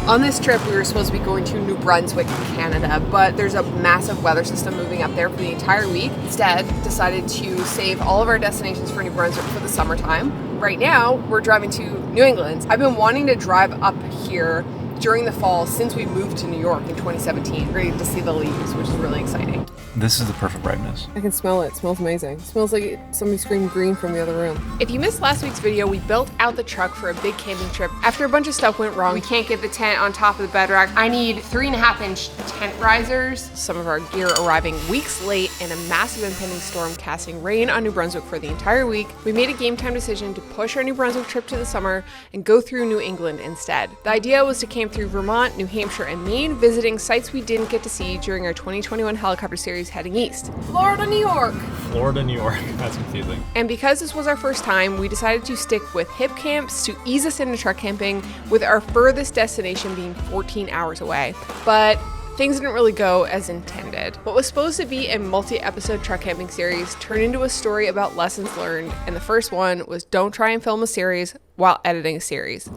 On this trip, we were supposed to be going to New Brunswick, Canada, but there's a massive weather system moving up there for the entire week. Instead, decided to save all of our destinations for New Brunswick for the summertime. Right now, we're driving to New England. I've been wanting to drive up here during the fall since we moved to New York in 2017, ready to see the leaves, which is really exciting. This is the perfect brightness. I can smell it. It smells amazing. It smells like somebody screamed green from the other room. If you missed last week's video, we built out the truck for a big camping trip. After a bunch of stuff went wrong, we can't get the tent on top of the bed rack. I need 3.5-inch tent risers. Some of our gear arriving weeks late and a massive impending storm casting rain on New Brunswick for the entire week. We made a game time decision to push our New Brunswick trip to the summer and go through New England instead. The idea was to camp through Vermont, New Hampshire, and Maine, visiting sites we didn't get to see during our 2021 helicopter series heading east. Florida, New York. Florida, New York. That's confusing. And because this was our first time, we decided to stick with hip camps to ease us into truck camping, with our furthest destination being 14 hours away. But things didn't really go as intended. What was supposed to be a multi-episode truck camping series turned into a story about lessons learned, and the first one was don't try and film a series while editing a series.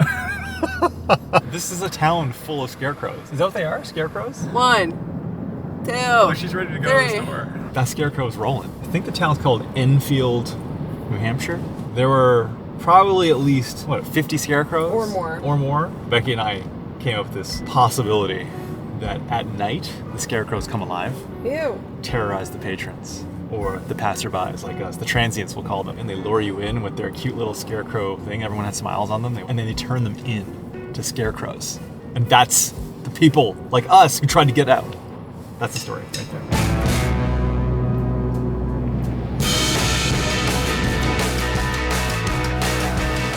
This is a town full of scarecrows. Is that what they are? Scarecrows? 1, 2, Oh, she's ready to go 3. somewhere. That scarecrow is rolling. I think the town's called Enfield, New Hampshire. There were probably at least, 50 scarecrows? Or more. Becky and I came up with this possibility that at night, the scarecrows come alive, Ew. terrorize the patrons, or the passerbys like us, the transients we'll call them, and they lure you in with their cute little scarecrow thing. Everyone has smiles on them, and then they turn them in to scarecrows. And that's the people like us who tried to get out. That's the story right there.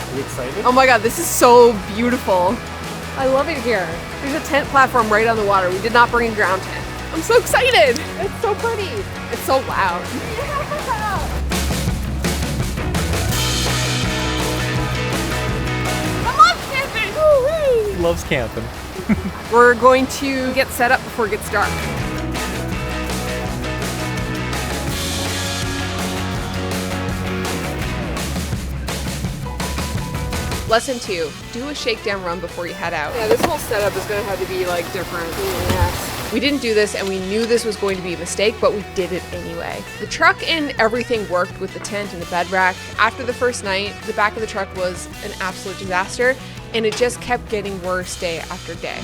Are you excited? Oh my god, this is so beautiful. I love it here. There's a tent platform right on the water. We did not bring a ground tent. I'm so excited. It's so pretty. It's so loud. I love camping. Woo-wee. He loves camping. We're going to get set up before it gets dark. Lesson 2, do a shakedown run before you head out. Yeah, this whole setup is gonna have to be like different. Yes. We didn't do this and we knew this was going to be a mistake, but we did it anyway. The truck and everything worked with the tent and the bed rack. After the first night, the back of the truck was an absolute disaster, and it just kept getting worse day after day.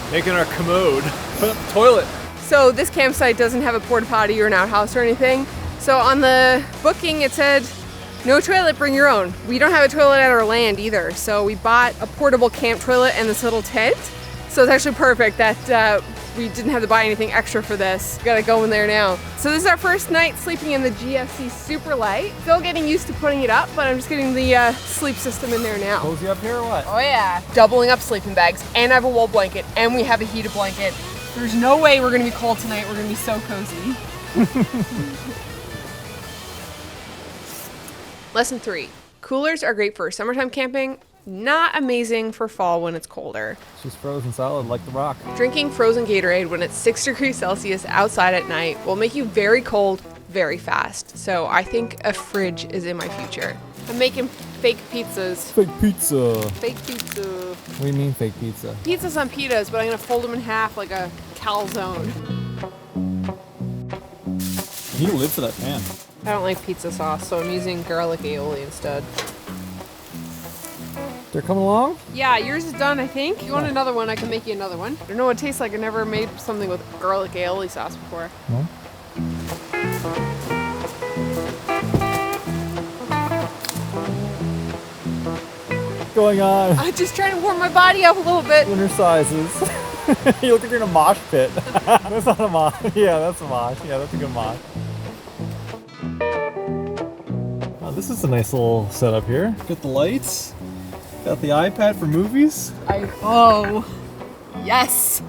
Making our commode. Put up the toilet. So this campsite doesn't have a porta potty or an outhouse or anything. So on the booking it said, no toilet, bring your own. We don't have a toilet at our land either, so we bought a portable camp toilet and this little tent. So it's actually perfect that we didn't have to buy anything extra for this. We gotta go in there now. So this is our first night sleeping in the GFC Superlite. Still getting used to putting it up, but I'm just getting the sleep system in there now. Cozy up here or what? Oh yeah. Doubling up sleeping bags, and I have a wool blanket, and we have a heated blanket. There's no way we're gonna be cold tonight. We're gonna be so cozy. Lesson 3, coolers are great for summertime camping, not amazing for fall when it's colder. She's frozen solid like the rock. Drinking frozen Gatorade when it's 6 degrees Celsius outside at night will make you very cold very fast. So I think a fridge is in my future. I'm making fake pizzas. Fake pizza. Fake pizza. What do you mean fake pizza? Pizzas on pitas, but I'm gonna fold them in half like a calzone. You live for that pan. I don't like pizza sauce, so I'm using garlic aioli instead. They're coming along? Yeah, yours is done, I think. You want another one, I can make you another one. I don't know what it tastes like. I never made something with garlic aioli sauce before. No? What's going on? I'm just trying to warm my body up a little bit. Winter sizes. You look like you're in a mosh pit. That's not a mosh. Yeah, that's a mosh. Yeah, that's a good mosh. Oh, this is a nice little setup here. Got the lights. Got the iPad for movies. Oh, yes,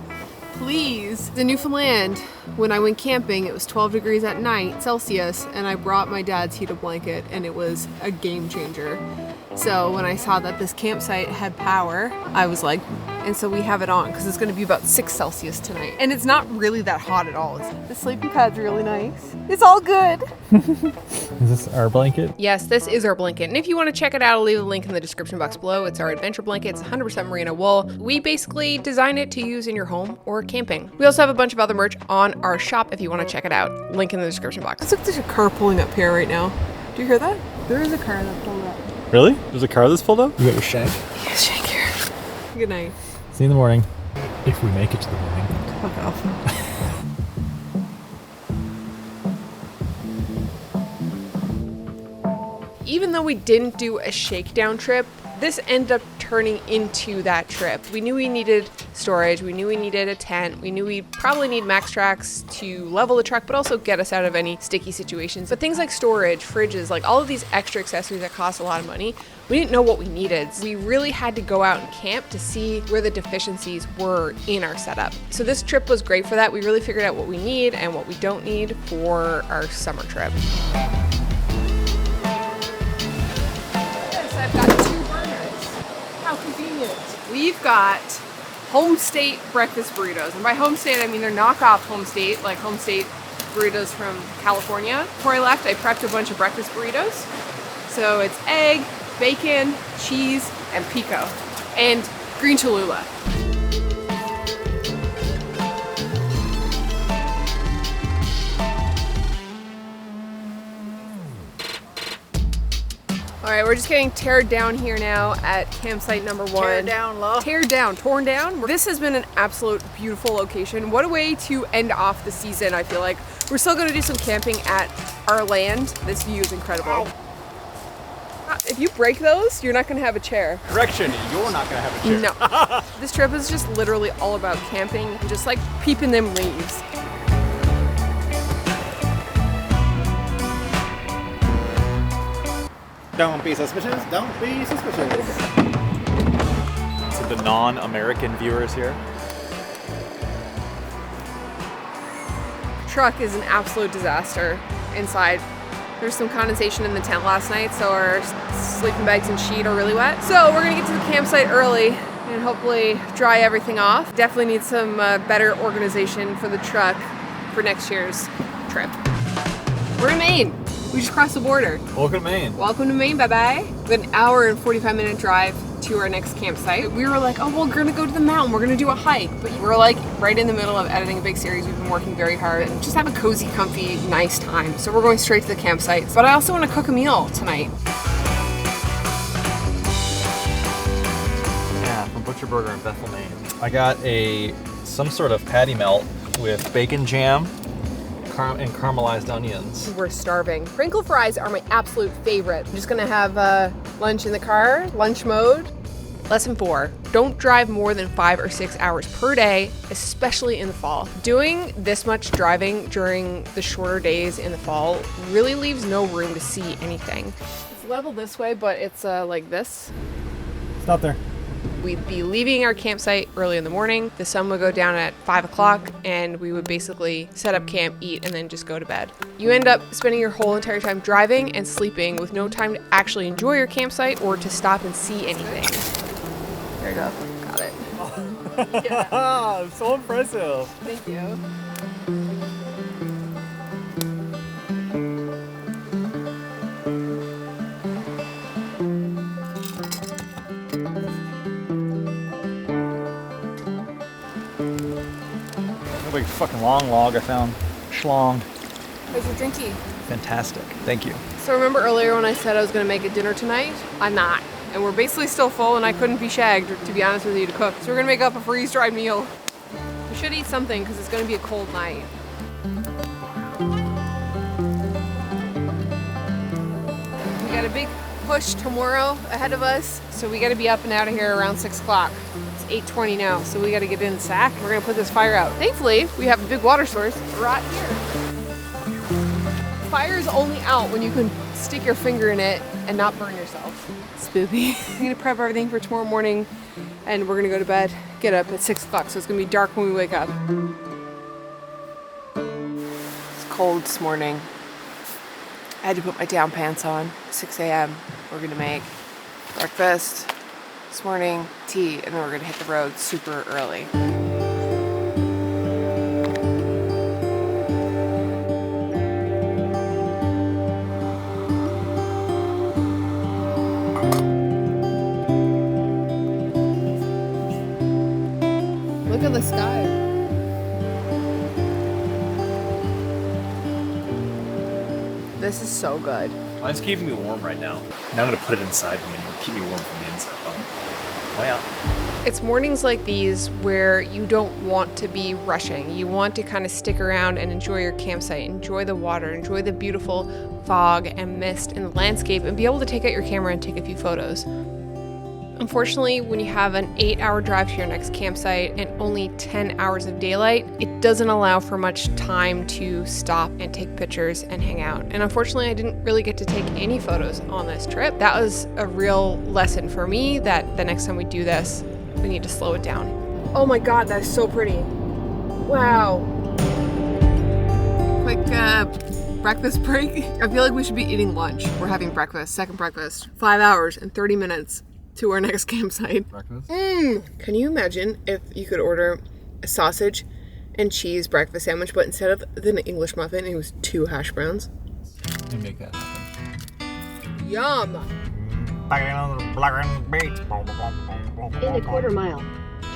please. In Newfoundland, when I went camping, it was 12 degrees at night Celsius, and I brought my dad's heated blanket, and it was a game changer. So when I saw that this campsite had power, I was like, and so we have it on because it's going to be about 6 Celsius tonight. And it's not really that hot at all. The sleeping pad's really nice. It's all good. Is this our blanket? Yes, this is our blanket. And if you want to check it out, I'll leave a link in the description box below. It's our adventure blanket. It's 100% merino wool. We basically designed it to use in your home or camping. We also have a bunch of other merch on our shop if you want to check it out. Link in the description box. Looks like there's a car pulling up here right now. Do you hear that? There is a car that pulled up. Really? There's a car that's pulled up? You got your shank? Yes, shank here. Good night. See you in the morning. If we make it to the morning. Fuck off. Even though we didn't do a shakedown trip, this ended up turning into that trip. We knew we needed storage, we knew we needed a tent, we knew we'd probably need max tracks to level the truck, but also get us out of any sticky situations. But things like storage, fridges, like all of these extra accessories that cost a lot of money, we didn't know what we needed. We really had to go out and camp to see where the deficiencies were in our setup. So this trip was great for that. We really figured out what we need and what we don't need for our summer trip. I've got 2 burners. How convenient. We've got Home State breakfast burritos. And by Home State, I mean they're knockoff Home State, like Home State burritos from California. Before I left, I prepped a bunch of breakfast burritos. So it's egg, bacon, cheese, and pico. And green Cholula. All right, we're just getting teared down here now at campsite number 1. Tear down, love. Teared down, torn down. This has been an absolute beautiful location. What a way to end off the season, I feel like. We're still gonna do some camping at our land. This view is incredible. If you break those, you're not gonna have a chair. Correction, you're not gonna have a chair. No. This trip is just literally all about camping and just like peeping them leaves. Don't be suspicious. Don't be suspicious. So the non-American viewers here. Truck is an absolute disaster inside. There's some condensation in the tent last night, so our sleeping bags and sheet are really wet. So we're gonna get to the campsite early and hopefully dry everything off. Definitely need some better organization for the truck for next year's trip. We're in Maine. We just crossed the border. Welcome to Maine. Welcome to Maine, bye-bye. We have an hour and 45-minute drive to our next campsite. We were like, oh, well, we're gonna go to the mountain. We're gonna do a hike. But we're like right in the middle of editing a big series. We've been working very hard and just have a cozy, comfy, nice time. So we're going straight to the campsite. But I also wanna cook a meal tonight. Yeah, from Butcher Burger in Bethel, Maine. I got some sort of patty melt with bacon jam and caramelized onions. We're starving. Crinkle fries are my absolute favorite. I'm just gonna have lunch in the car, lunch mode. Lesson 4, don't drive more than 5 or 6 hours per day, especially in the fall. Doing this much driving during the shorter days in the fall really leaves no room to see anything. It's level this way, but it's like this. Stop there. We'd be leaving our campsite early in the morning. The sun would go down at 5 o'clock and we would basically set up camp, eat, and then just go to bed. You end up spending your whole entire time driving and sleeping with no time to actually enjoy your campsite or to stop and see anything. There you go. Got it. Yeah. So impressive. Thank you. Big fucking long log I found. Schlong. How's your drinky? Fantastic. Thank you. So remember earlier when I said I was gonna make a dinner tonight? I'm not. And we're basically still full and I couldn't be shagged, to be honest with you, to cook. So we're gonna make up a freeze-dried meal. We should eat something because it's gonna be a cold night. We got a big push tomorrow ahead of us. So we gotta be up and out of here around 6 o'clock. It's 8:20 now, so we gotta get in the sack. We're gonna put this fire out. Thankfully, we have a big water source right here. Fire is only out when you can stick your finger in it and not burn yourself. Spooky. I'm gonna prep everything for tomorrow morning and we're gonna go to bed, get up at 6 o'clock, so it's gonna be dark when we wake up. It's cold this morning. I had to put my down pants on. 6 a.m. We're gonna make breakfast this morning, tea, and then we're gonna hit the road super early. This is so good. Mine's keeping me warm right now. Now I'm gonna put it inside me and keep me warm from the inside. Oh yeah. It's mornings like these where you don't want to be rushing. You want to kind of stick around and enjoy your campsite, enjoy the water, enjoy the beautiful fog and mist and the landscape, and be able to take out your camera and take a few photos. Unfortunately, when you have an 8-hour drive to your next campsite and only 10 hours of daylight, it doesn't allow for much time to stop and take pictures and hang out. And unfortunately, I didn't really get to take any photos on this trip. That was a real lesson for me that the next time we do this, we need to slow it down. Oh my God, that is so pretty. Wow. Quick breakfast break. I feel like we should be eating lunch. We're having breakfast, second breakfast, 5 hours and 30 minutes. To our next campsite. Breakfast? Can you imagine if you could order a sausage and cheese breakfast sandwich, but instead of the English muffin, it was 2 hash browns? You make that happen. Yum! In a quarter mile,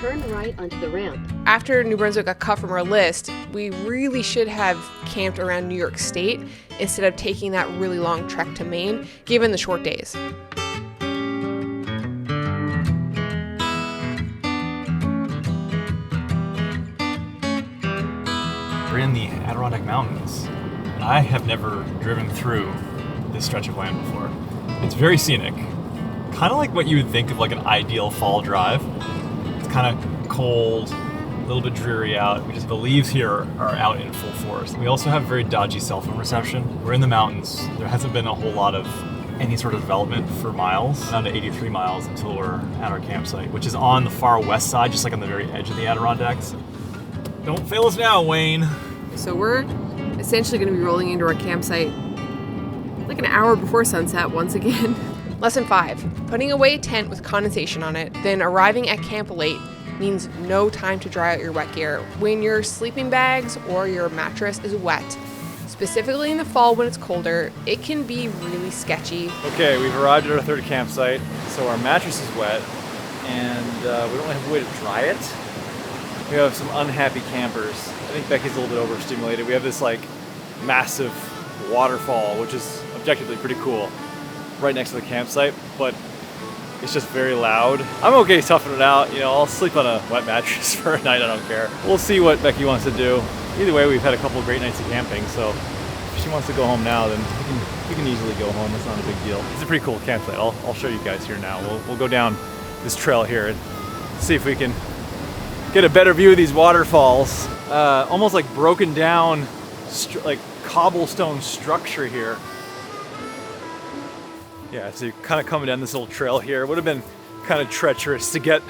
turn right onto the ramp. After New Brunswick got cut from our list, we really should have camped around New York State instead of taking that really long trek to Maine, given the short days. We're in the Adirondack Mountains, and I have never driven through this stretch of land before. It's very scenic, kind of like what you would think of like an ideal fall drive. It's kind of cold, a little bit dreary out. The leaves here are out in full force. We also have very dodgy cell phone reception. We're in the mountains. There hasn't been a whole lot of any sort of development for miles, down to 83 miles until we're at our campsite, which is on the far west side, just like on the very edge of the Adirondacks. Don't fail us now, Wayne. So we're essentially going to be rolling into our campsite like an hour before sunset once again. Lesson 5, putting away a tent with condensation on it, then arriving at camp late means no time to dry out your wet gear when your sleeping bags or your mattress is wet. Specifically in the fall when it's colder, it can be really sketchy. Okay, we've arrived at our third campsite, so our mattress is wet, and we don't really have a way to dry it. We have some unhappy campers. I think Becky's a little bit overstimulated. We have this like massive waterfall, which is objectively pretty cool, right next to the campsite, but it's just very loud. I'm okay toughing it out. You know, I'll sleep on a wet mattress for a night, I don't care. We'll see what Becky wants to do. Either way, we've had a couple of great nights of camping, so if she wants to go home now, then we can easily go home. It's not a big deal. It's a pretty cool campsite. I'll show you guys here now. We'll go down this trail here and see if we can get a better view of these waterfalls. Almost like broken down, like cobblestone structure here. Yeah, so you're kind of coming down this little trail here. It would have been kind of treacherous to get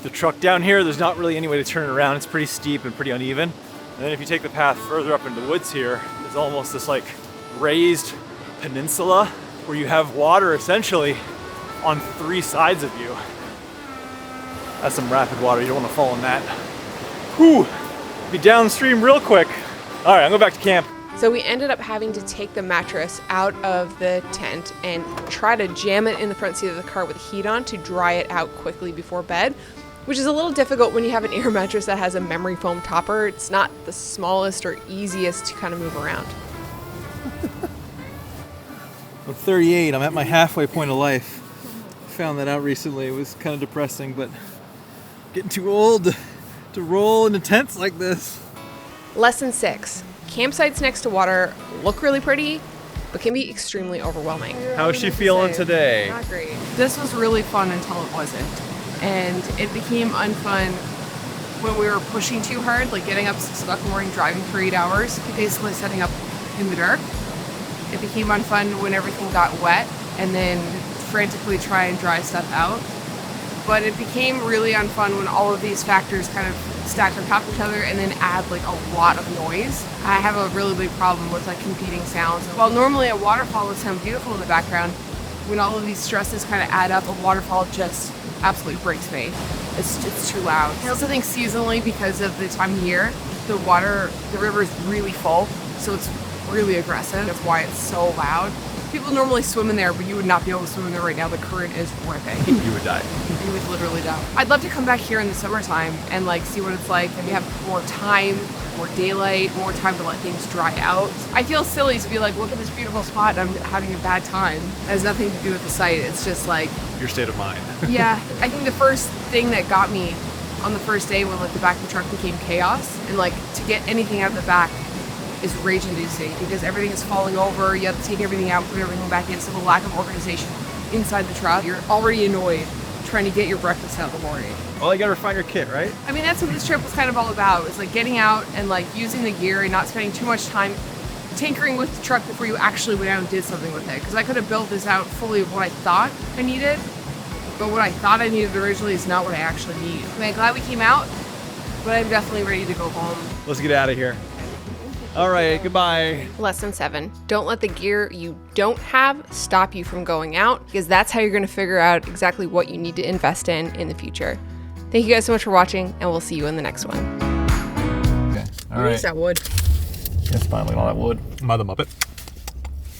the truck down here. There's not really any way to turn it around. It's pretty steep and pretty uneven. And then if you take the path further up into the woods here, there's almost this like raised peninsula where you have water essentially on 3 sides of you. That's some rapid water. You don't want to fall in that. Whew! Be downstream real quick. All right, I'm going back to camp. So we ended up having to take the mattress out of the tent and try to jam it in the front seat of the car with heat on to dry it out quickly before bed, which is a little difficult when you have an air mattress that has a memory foam topper. It's not the smallest or easiest to kind of move around. I'm 38. I'm at my halfway point of life. Found that out recently. It was kind of depressing, but getting too old to roll into tents like this. Lesson 6. Campsites next to water look really pretty, but can be extremely overwhelming. How's she feeling today? Not great. This was really fun until it wasn't. And it became unfun when we were pushing too hard, like getting up 6 o'clock in the morning, driving for 8 hours, basically setting up in the dark. It became unfun when everything got wet and then frantically try and dry stuff out. But it became really unfun when all of these factors kind of stacked on top of each other and then add like a lot of noise. I have a really big problem with like competing sounds. While normally a waterfall would sound beautiful in the background, when all of these stresses kind of add up, a waterfall just absolutely breaks me. It's too loud. I also think seasonally, because of the time of year, the river is really full, so it's really aggressive. That's why it's so loud. People normally swim in there, but you would not be able to swim in there right now. The current is ripping. You would die. You would literally die. I'd love to come back here in the summertime and like see what it's like. And we have more time, more daylight, more time to let things dry out. I feel silly to be like, look at this beautiful spot and I'm having a bad time. It has nothing to do with the site. It's just like Your state of mind. yeah, I think the first thing that got me on the first day when like the back of the truck became chaos and like to get anything out of the back is rage inducing because everything is falling over. You have to take everything out, put everything back in. So the lack of organization inside the truck, you're already annoyed trying to get your breakfast out in the morning. Well, you gotta refine your kit, right? I mean, that's what this trip was kind of all about. It was like getting out and like using the gear and not spending too much time tinkering with the truck before you actually went out and did something with it. Because I could have built this out fully of what I thought I needed, but what I thought I needed originally is not what I actually need. I'm glad we came out, but I'm definitely ready to go home. Let's get out of here. All right, goodbye. Lesson 7. Don't let the gear you don't have stop you from going out, because that's how you're going to figure out exactly what you need to invest in the future. Thank you guys so much for watching, and we'll see you in the next one. Okay, all right. Where's that wood? It's fine, look at all that wood. Am I the Muppet?